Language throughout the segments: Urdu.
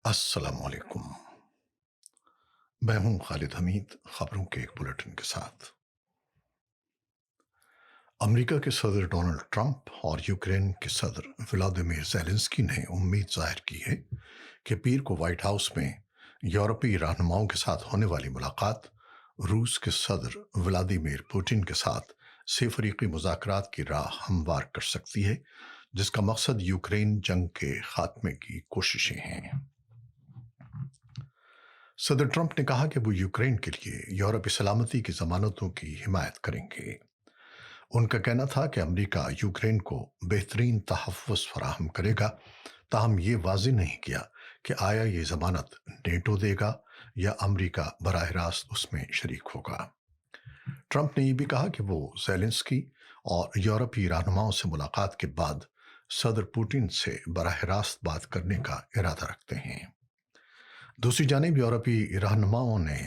السلام علیکم۔ میں ہوں خالد حمید، خبروں کے ایک بلیٹن کے ساتھ۔ امریکہ کے صدر ڈونلڈ ٹرمپ اور یوکرین کے صدر ولادیمیر زیلنسکی نے امید ظاہر کی ہے کہ پیر کو وائٹ ہاؤس میں یورپی رہنماؤں کے ساتھ ہونے والی ملاقات روس کے صدر ولادیمیر پوٹن کے ساتھ سے فریقی مذاکرات کی راہ ہموار کر سکتی ہے، جس کا مقصد یوکرین جنگ کے خاتمے کی کوششیں ہیں۔ صدر ٹرمپ نے کہا کہ وہ یوکرین کے لیے یورپی سلامتی کی ضمانتوں کی حمایت کریں گے۔ ان کا کہنا تھا کہ امریکہ یوکرین کو بہترین تحفظ فراہم کرے گا، تاہم یہ واضح نہیں کیا کہ آیا یہ ضمانت نیٹو دے گا یا امریکہ براہ راست اس میں شریک ہوگا۔ ٹرمپ نے یہ بھی کہا کہ وہ زیلنسکی اور یورپی رہنماؤں سے ملاقات کے بعد صدر پوٹن سے براہ راست بات کرنے کا ارادہ رکھتے ہیں۔ دوسری جانب یورپی رہنماؤں نے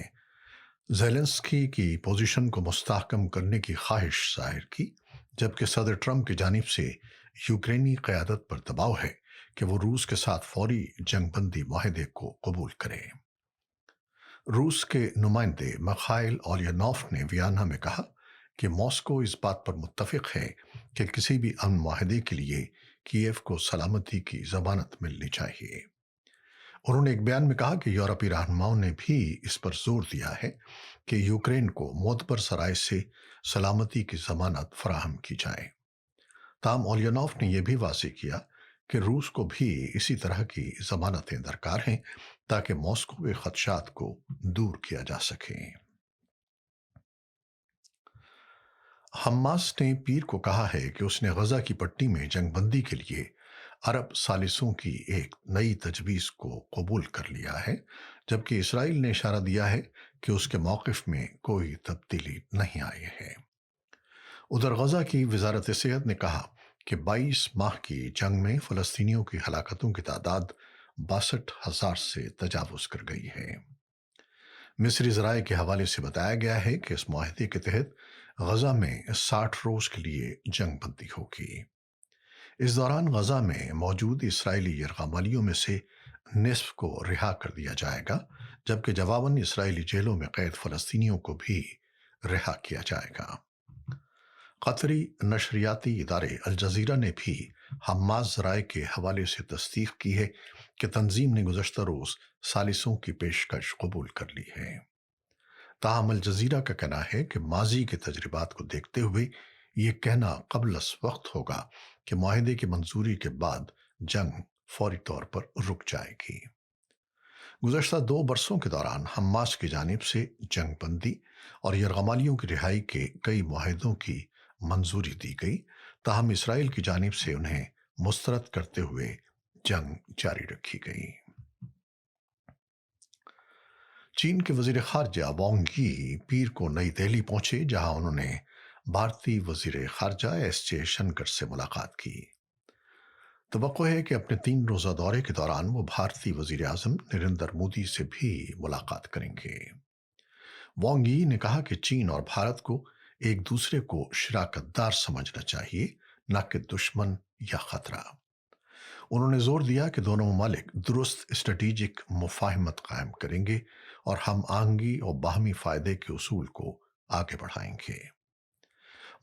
زیلنسکی کی پوزیشن کو مستحکم کرنے کی خواہش ظاہر کی، جبکہ صدر ٹرمپ کی جانب سے یوکرینی قیادت پر دباؤ ہے کہ وہ روس کے ساتھ فوری جنگ بندی معاہدے کو قبول کرے۔ روس کے نمائندے مخائل اولینوف نے ویانا میں کہا کہ ماسکو اس بات پر متفق ہے کہ کسی بھی امن معاہدے کے لیے کیف کو سلامتی کی ضمانت ملنی چاہیے۔ انہوں نے ایک بیان میں کہا کہ یورپی رہنماؤں نے بھی اس پر زور دیا ہے کہ یوکرین کو معتبر ذرائع سے سلامتی کی ضمانت فراہم کی جائے۔ تاہم اولینوف نے یہ بھی واضح کیا کہ روس کو بھی اسی طرح کی ضمانتیں درکار ہیں تاکہ ماسکو کے خدشات کو دور کیا جا سکے۔ حماس نے پیر کو کہا ہے کہ اس نے غزہ کی پٹی میں جنگ بندی کے لیے عرب ثالثوں کی ایک نئی تجویز کو قبول کر لیا ہے، جبکہ اسرائیل نے اشارہ دیا ہے کہ اس کے موقف میں کوئی تبدیلی نہیں آئی ہے۔ ادھر غزہ کی وزارت صحت نے کہا کہ 22 ماہ کی جنگ میں فلسطینیوں کی ہلاکتوں کی تعداد 62,000 سے تجاوز کر گئی ہے۔ مصری ذرائع کے حوالے سے بتایا گیا ہے کہ اس معاہدے کے تحت غزہ میں 60 روز کے لیے جنگ بندی ہوگی۔ اس دوران غزہ میں موجود اسرائیلی یرغمالیوں میں سے نصف کو رہا کر دیا جائے گا، جبکہ جواباً اسرائیلی جیلوں میں قید فلسطینیوں کو بھی رہا کیا جائے گا۔ قطری نشریاتی ادارے الجزیرہ نے بھی حماس ذرائع کے حوالے سے تصدیق کی ہے کہ تنظیم نے گزشتہ روز ثالثوں کی پیشکش قبول کر لی ہے۔ تاہم الجزیرہ کا کہنا ہے کہ ماضی کے تجربات کو دیکھتے ہوئے یہ کہنا قبل از وقت ہوگا کہ معاہدے کی منظوری کے بعد جنگ فوری طور پر رک جائے گی۔ گزشتہ 2 برسوں کے دوران حماس کی جانب سے جنگ بندی اور یرغمالیوں کی رہائی کے کئی معاہدوں کی منظوری دی گئی، تاہم اسرائیل کی جانب سے انہیں مسترد کرتے ہوئے جنگ جاری رکھی گئی۔ چین کے وزیر خارجہ وانگ یی پیر کو نئی دہلی پہنچے، جہاں انہوں نے بھارتی وزیر خارجہ ایس جے شنکر سے ملاقات کی۔ توقع ہے کہ اپنے 3 روزہ دورے کے دوران وہ بھارتی وزیر اعظم نریندر مودی سے بھی ملاقات کریں گے۔ وانگ یی نے کہا کہ چین اور بھارت کو ایک دوسرے کو شراکت دار سمجھنا چاہیے، نہ کہ دشمن یا خطرہ۔ انہوں نے زور دیا کہ دونوں ممالک درست اسٹریٹجک مفاہمت قائم کریں گے اور ہم آہنگی اور باہمی فائدے کے اصول کو آگے بڑھائیں گے۔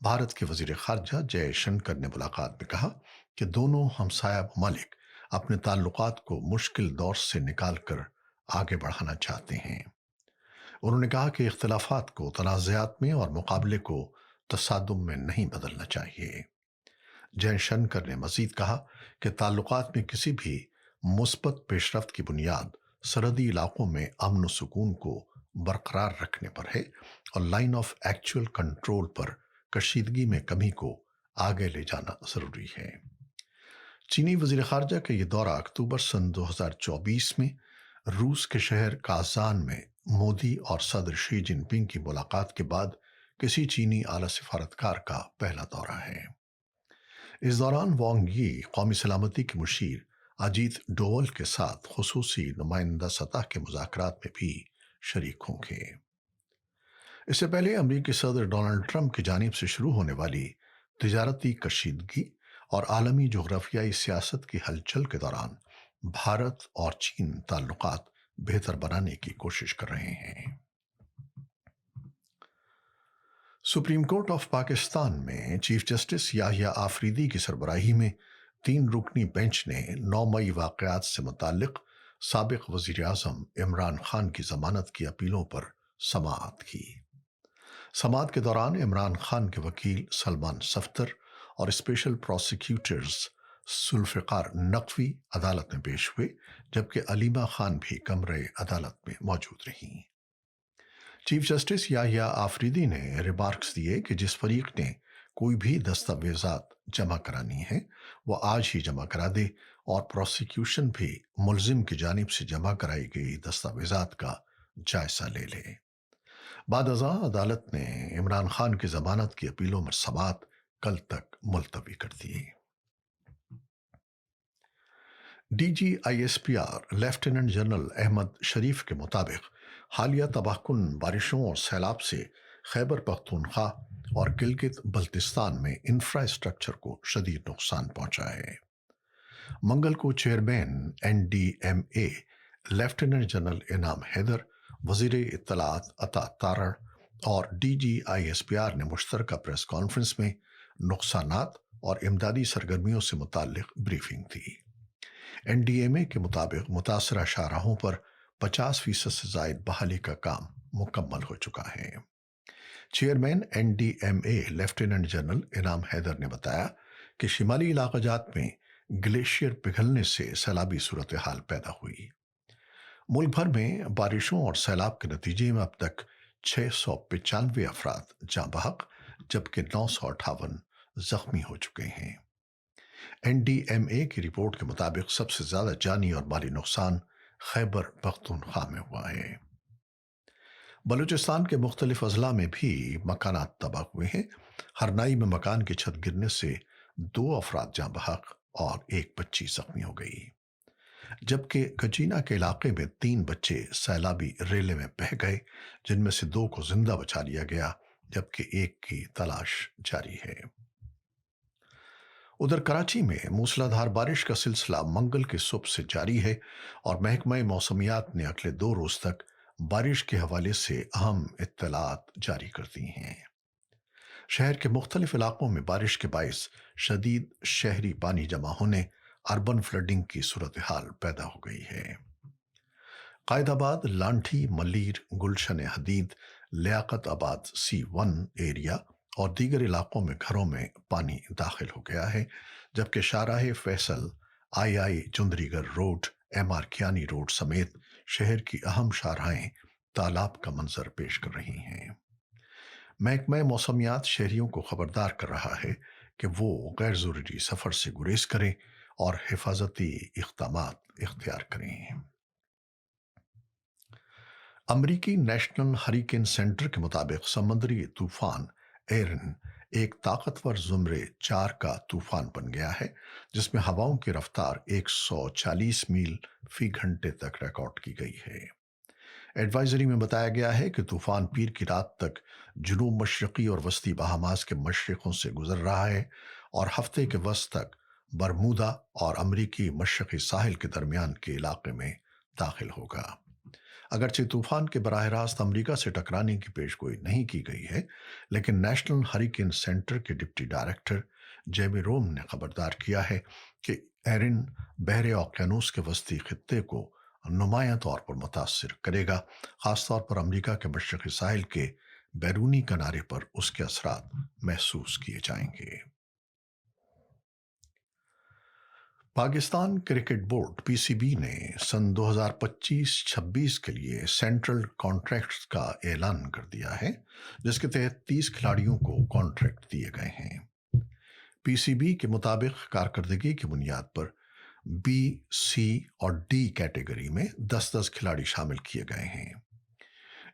بھارت کے وزیر خارجہ جے شنکر نے ملاقات میں کہا کہ دونوں ہمسایہ ممالک اپنے تعلقات کو مشکل دور سے نکال کر آگے بڑھانا چاہتے ہیں۔ انہوں نے کہا کہ اختلافات کو تنازعات میں اور مقابلے کو تصادم میں نہیں بدلنا چاہیے۔ جے شنکر نے مزید کہا کہ تعلقات میں کسی بھی مثبت پیش رفت کی بنیاد سرحدی علاقوں میں امن و سکون کو برقرار رکھنے پر ہے اور لائن آف ایکچوئل کنٹرول پر کشیدگی میں کمی کو آگے لے جانا ضروری ہے۔ چینی وزیر خارجہ کا یہ دورہ اکتوبر سن 2024 میں روس کے شہر کازان میں مودی اور صدر شی جن پنگ کی ملاقات کے بعد کسی چینی اعلیٰ سفارتکار کا پہلا دورہ ہے۔ اس دوران وانگ یی قومی سلامتی کے مشیر اجیت ڈوول کے ساتھ خصوصی نمائندہ سطح کے مذاکرات میں بھی شریک ہوں گے۔ اس سے پہلے امریکی صدر ڈونلڈ ٹرمپ کی جانب سے شروع ہونے والی تجارتی کشیدگی اور عالمی جغرافیائی سیاست کی ہلچل کے دوران بھارت اور چین تعلقات بہتر بنانے کی کوشش کر رہے ہیں۔ سپریم کورٹ آف پاکستان میں چیف جسٹس یحییٰ آفریدی کی سربراہی میں 3 رکنی بینچ نے 9 مئی واقعات سے متعلق سابق وزیر اعظم عمران خان کی ضمانت کی اپیلوں پر سماعت کی۔ سماعت کے دوران عمران خان کے وکیل سلمان صفدر اور اسپیشل پروسیکیوٹرز ذوالفقار نقوی عدالت میں پیش ہوئے، جبکہ علیمہ خان بھی کمرے عدالت میں موجود رہیں۔ چیف جسٹس یحییٰ آفریدی نے ریمارکس دیے کہ جس فریق نے کوئی بھی دستاویزات جمع کرانی ہے وہ آج ہی جمع کرا دے، اور پروسیکیوشن بھی ملزم کی جانب سے جمع کرائی گئی دستاویزات کا جائزہ لے لے۔ بعد ازاں عدالت نے عمران خان کی ضمانت کی اپیلوں میں سماعت کل تک ملتوی کر دی۔ D G I S P R lieutenant general Ahmed Sharif کے مطابق حالیہ تباہ کن بارشوں اور سیلاب سے خیبر پختونخوا اور گلگت بلتستان میں انفراسٹرکچر کو شدید نقصان پہنچا ہے۔ منگل کو چیئرمین NDMA لیفٹیننٹ جنرل انعام حیدر، وزیر اطلاعات عطا تارڑ اور D G I S P R نے مشترکہ پریس کانفرنس میں نقصانات اور امدادی سرگرمیوں سے متعلق بریفنگ دی۔ NDMA کے مطابق متاثرہ شاہراہوں پر 50% سے زائد بحالی کا کام مکمل ہو چکا ہے۔ چیئرمین NDMA لیفٹیننٹ جنرل انعام حیدر نے بتایا کہ شمالی علاقہ جات میں گلیشیئر پگھلنے سے سیلابی صورتحال پیدا ہوئی۔ ملک بھر میں بارشوں اور سیلاب کے نتیجے میں اب تک 695 افراد جاں بحق، جبکہ 958 زخمی ہو چکے ہیں۔ NDMA کی رپورٹ کے مطابق سب سے زیادہ جانی اور مالی نقصان خیبر پختونخوا میں ہوا ہے۔ بلوچستان کے مختلف اضلاع میں بھی مکانات تباہ ہوئے ہیں۔ ہرنائی میں مکان کی چھت گرنے سے 2 افراد جاں بحق اور 1 بچی زخمی ہو گئی، جبکہ گجینا کے علاقے میں 3 بچے سیلابی ریلے میں بہہ گئے، جن میں سے 2 کو زندہ بچا لیا گیا، جبکہ 1 کی تلاش جاری ہے۔ ادھر کراچی میں موسلادھار بارش کا سلسلہ منگل کی صبح سے جاری ہے، اور محکمہ موسمیات نے اگلے 2 روز تک بارش کے حوالے سے اہم اطلاعات جاری کر دی ہیں۔ شہر کے مختلف علاقوں میں بارش کے باعث شدید شہری پانی جمع ہونے، اربن فلڈنگ کی صورتحال پیدا ہو گئی ہے۔ قائد آباد، لانٹھی، ملیر، گلشن حدید، لیاقت آباد C1 ایریا اور دیگر علاقوں میں گھروں میں پانی داخل ہو گیا ہے، جبکہ شاہراہ فیصل، I چندری گڑھ روڈ، MR کیانی روڈ سمیت شہر کی اہم شاہراہیں تالاب کا منظر پیش کر رہی ہیں۔ محکمہ موسمیات شہریوں کو خبردار کر رہا ہے کہ وہ غیر ضروری سفر سے گریز کریں اور حفاظتی اقدامات اختیار کریں۔ امریکی نیشنل ہریکین سینٹر کے مطابق سمندری طوفان ایرن ایک طاقتور زمرے 4 کا طوفان بن گیا ہے، جس میں ہواؤں کی رفتار 140 میل فی گھنٹے تک ریکارڈ کی گئی ہے۔ ایڈوائزری میں بتایا گیا ہے کہ طوفان پیر کی رات تک جنوب مشرقی اور وسطی بہاماس کے مشرقوں سے گزر رہا ہے اور ہفتے کے وسط تک برمودا اور امریکی مشرقی ساحل کے درمیان کے علاقے میں داخل ہوگا۔ اگرچہ طوفان کے براہ راست امریکہ سے ٹکرانے کی پیشگوئی نہیں کی گئی ہے، لیکن نیشنل ہریکین سینٹر کے ڈپٹی ڈائریکٹر جیمی روم نے خبردار کیا ہے کہ ایرن بحر اوقیانوس کے وسطی خطے کو نمایاں طور پر متاثر کرے گا، خاص طور پر امریکہ کے مشرقی ساحل کے بیرونی کنارے پر اس کے اثرات محسوس کیے جائیں گے۔ پاکستان کرکٹ بورڈ PCB نے سن 2025-26 کے لیے سینٹرل کانٹریکٹس کا اعلان کر دیا ہے، جس کے تحت 30 کھلاڑیوں کو کانٹریکٹ دیے گئے ہیں۔ PCB کے مطابق کارکردگی کی بنیاد پر B، C اور D کیٹیگری میں 10-10 کھلاڑی شامل کیے گئے ہیں۔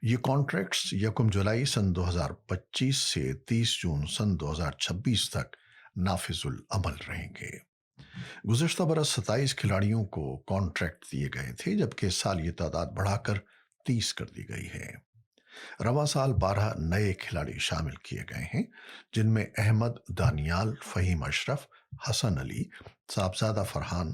یہ کانٹریکٹس 1 جولائی سن 2025 سے 30 جون سن 2026 تک نافذ العمل رہیں گے۔ گزشتہ برس 27 کھلاڑیوں کو کانٹریکٹ دیے گئے تھے، جبکہ اس سال یہ تعداد بڑھا کر 30 کر دی گئی ہے۔ رواں سال 12 نئے کھلاڑی شامل کیے گئے ہیں، جن میں احمد دانیال، فہیم اشرف، حسن علی، صاحبزادہ فرحان،